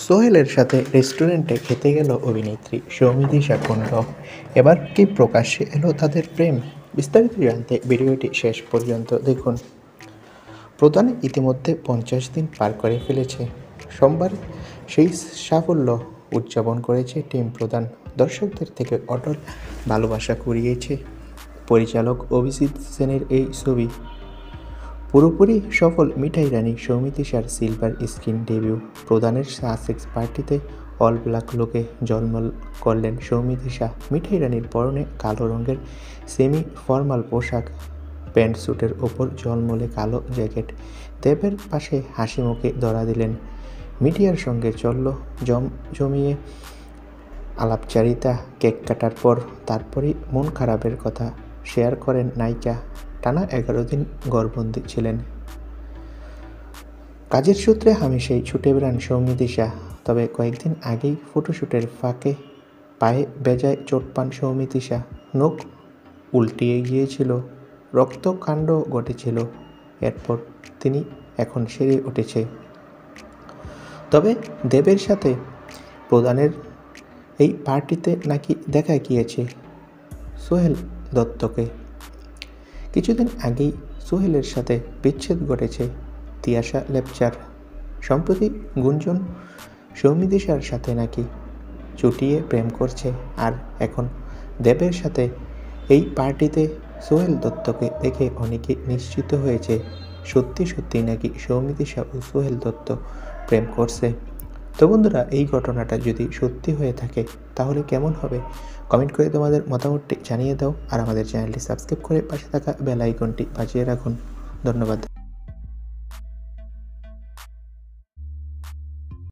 সোহেলের সাথে রেস্টুরেন্টে খেতে গেল অভিনেত্রী সৌমিত্রিষা কুণ্ড। এবার কি প্রকাশ্যে এলো তাদের প্রেম? বিস্তারিত জানতে ভিডিওটি শেষ পর্যন্ত দেখুন। প্রধান ইতিমধ্যে 50 দিন পার করে ফেলেছে। সোমবার সেই সাফল্য উদযাপন করেছে টিম প্রধান। দর্শকদের থেকে অটল ভালোবাসা কুড়িয়েছে পরিচালক অভিজিৎ সেনের এই ছবি। পুরোপুরি সফল মিঠাই রানী সৌমিত্রিষার সিলভার স্ক্রিন ডেবিউ। প্রধানের সাসেক্স পার্টিতে অল ব্ল্যাক লুকে ঝলমল করলেন সৌমিত্রিষা। মিঠাই রানীর পরনে কালো রঙের সেমি ফর্মাল পোশাক, প্যান্ট স্যুটের ওপর ঝলমলে কালো জ্যাকেট। দেবের পাশে হাসি মুখে ধরা দিলেন। মিডিয়ার সঙ্গে চলল জমিয়ে আলাপচারিতা। কেক কাটার পর তারপরই মন খারাপের কথা শেয়ার করেন নায়িকা। টানা 11 দিন ঘরবন্দি ছিলেন। কাজের সূত্রে হামেশাই ছুটে বেড়ান সৌমিত্রিষা। তবে কয়েকদিন আগেই ফটোশ্যুটের ফাঁকে পায়ে বেজায় চোট পান সৌমিত্রিষা। নখ উল্টিয়ে গিয়েছিল, রক্তকাণ্ড ঘটেছিল। এরপর তিনি এখন সেরে উঠেছে। তবে দেবের সাথে প্রধানের এই পার্টিতে নাকি দেখা গিয়েছে সোহেল দত্তকে। কিছুদিন আগেই সোহেলের সাথে বিচ্ছেদ ঘটেছে তিয়াশা লেপচার। সম্প্রতি গুঞ্জন সৌমিত্রিষার সাথে নাকি চুটিয়ে প্রেম করছে। আর এখন দেবের সাথে এই পার্টিতে সোহেল দত্তকে দেখে অনেকে নিশ্চিত হয়েছে সত্যি সত্যি নাকি সৌমিত্রিষা ও সোহেল দত্ত প্রেম করছে। তো বন্ধুরা, এই ঘটনাটা যদি সত্যি হয়ে থাকে তাহলে কেমন হবে? কমেন্ট করে তোমাদের মতামতটি জানিয়ে দাও। আর আমাদের চ্যানেলটি সাবস্ক্রাইব করে পাশে থাকা বেল আইকনটি বাজিয়ে রাখুন। ধন্যবাদ।